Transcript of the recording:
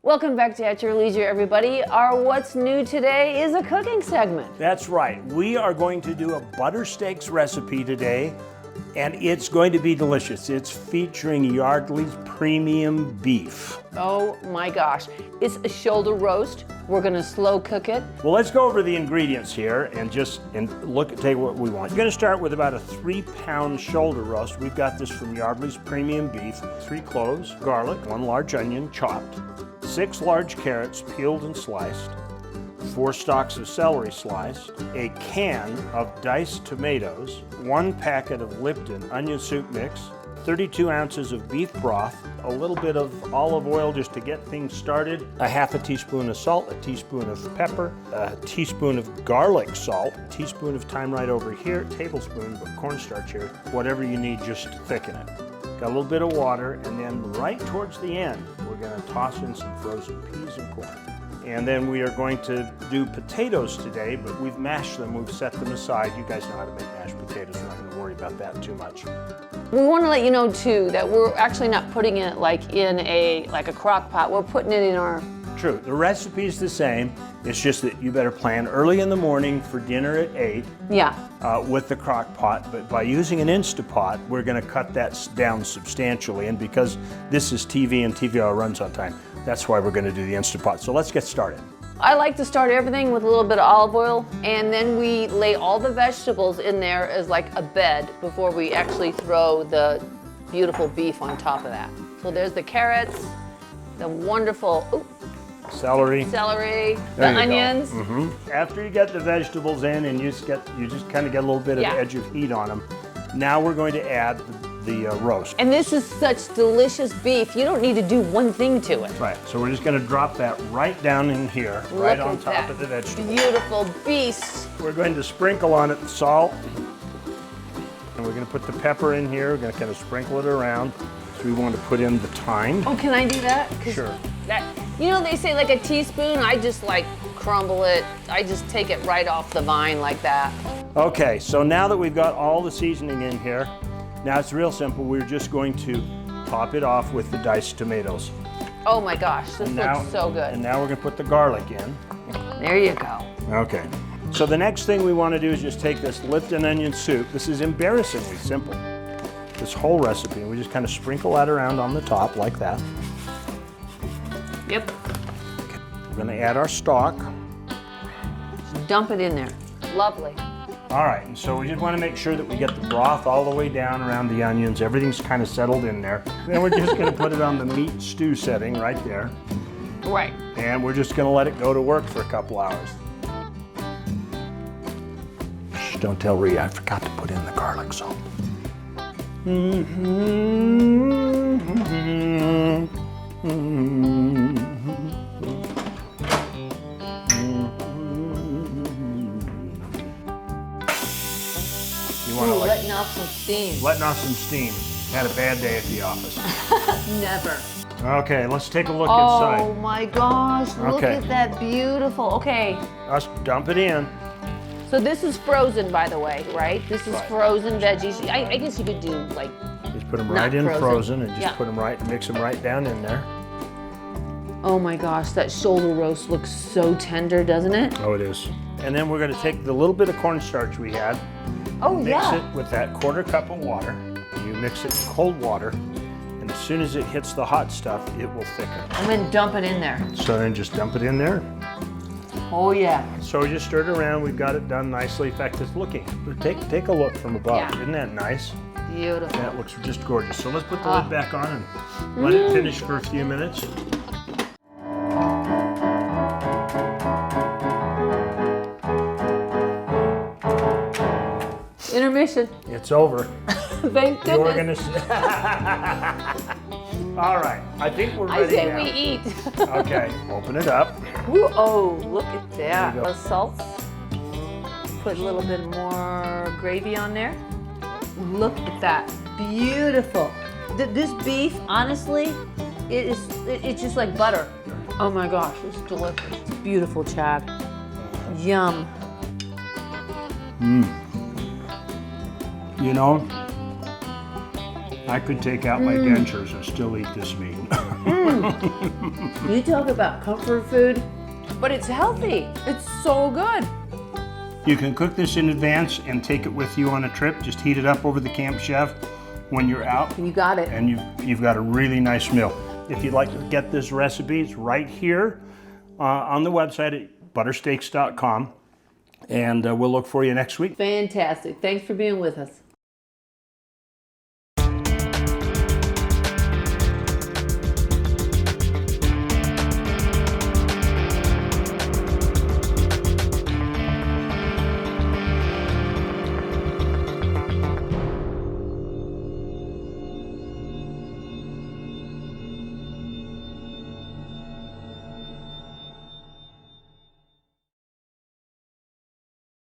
Welcome back to At Your Leisure, everybody. Our What's New Today is a cooking segment. That's right. We are going to do a butter steaks recipe today, and it's going to be delicious. It's featuring Yardley's Premium Beef. Oh my gosh. It's a shoulder roast. We're gonna slow cook it. Well, let's go over the ingredients here and take what we want. You're gonna start with about a 3-pound shoulder roast. We've got this from Yardley's Premium Beef. 3 cloves, garlic, 1 large onion chopped, 6 large carrots peeled and sliced, 4 stalks of celery sliced, a can of diced tomatoes, 1 packet of Lipton onion soup mix, 32 ounces of beef broth, a little bit of olive oil just to get things started, a half a teaspoon of salt, a teaspoon of pepper, a teaspoon of garlic salt, a teaspoon of thyme right over here, tablespoon of cornstarch here, whatever you need just to thicken it. Got a little bit of water, and then right towards the end, we're going to toss in some frozen peas and corn. And then we are going to do potatoes today, but we've mashed them, we've set them aside. You guys know how to make mashed potatoes, we're not going to worry about that too much. We want to let you know too that we're actually not putting it like in a crock pot. We're putting it in our... True, the recipe is the same. It's just that you better plan early in the morning for dinner at 8. Yeah. With the crock pot, but by using an Insta-Pot, we're going to cut that down substantially. And because this is TV and TVR runs on time, that's why we're going to do the Insta-Pot. So let's get started. I like to start everything with a little bit of olive oil, and then we lay all the vegetables in there as like a bed before we actually throw the beautiful beef on top of that. So there's the carrots, the wonderful celery, the onions. After you get the vegetables in and you just kind of get a little bit of edge of heat on them, now we're going to add the roast. And this is such delicious beef. You don't need to do one thing to it. Right, so we're just going to drop that right down in here, right on top of the vegetables. Beautiful beast. We're going to sprinkle on it the salt, and we're going to put the pepper in here. We're going to kind of sprinkle it around. So we want to put in the thyme. Oh, can I do that? Sure. You know, they say like a teaspoon. I just like crumble it. I just take it right off the vine like that. Okay, so now that we've got all the seasoning in here, now it's real simple. We're just going to top it off with the diced tomatoes. Oh my gosh, this looks so good. And now we're going to put the garlic in. There you go. Okay. So the next thing we want to do is just take this Lipton onion soup. This is embarrassingly simple. This whole recipe, and we just kind of sprinkle that around on the top like that. Yep. Okay. We're going to add our stock. Just dump it in there. Lovely. All right, and so we just want to make sure that we get the broth all the way down around the onions. Everything's kind of settled in there. Then we're just going to put it on the meat stew setting right there. Right. And we're just going to let it go to work for a couple hours. Shh, don't tell Rhea, I forgot to put in the garlic salt. Letting off some steam. Letting off some steam. Had a bad day at the office. Never. Okay, let's take a look inside. Oh my gosh, look at that beautiful. Okay. Let's dump it in. So this is frozen, by the way, right? This is frozen veggies. I guess you could do like... Just put them right in frozen and just put them right, mix them right down in there. Oh my gosh, that shoulder roast looks so tender, doesn't it? Oh, it is. And then we're going to take the little bit of cornstarch we had. Mix it with that 1/4 cup of water. You mix it in cold water, and as soon as it hits the hot stuff, it will thicken. And then dump it in there. So then just dump it in there. Oh yeah. So we just stirred it around. We've got it done nicely. In fact, it's looking. Take a look from above. Yeah. Isn't that nice? Beautiful. That looks just gorgeous. So let's put the lid back on and let it finish for a few minutes. Intermission. It's over. Thank goodness. All right, I think we're ready now. I say we eat. Okay, open it up. Ooh, oh, look at that. The salt. Put a little bit more gravy on there. Look at that. Beautiful. This beef, honestly, it's just like butter. Oh my gosh, it's delicious. It's beautiful, Chad. Yum. You know, I could take out my dentures and still eat this meat. You talk about comfort food, but it's healthy. It's so good. You can cook this in advance and take it with you on a trip. Just heat it up over the Camp Chef when you're out. You got it. And you've got a really nice meal. If you'd like to get this recipe, it's right here on the website at buttersteaks.com. And we'll look for you next week. Fantastic. Thanks for being with us.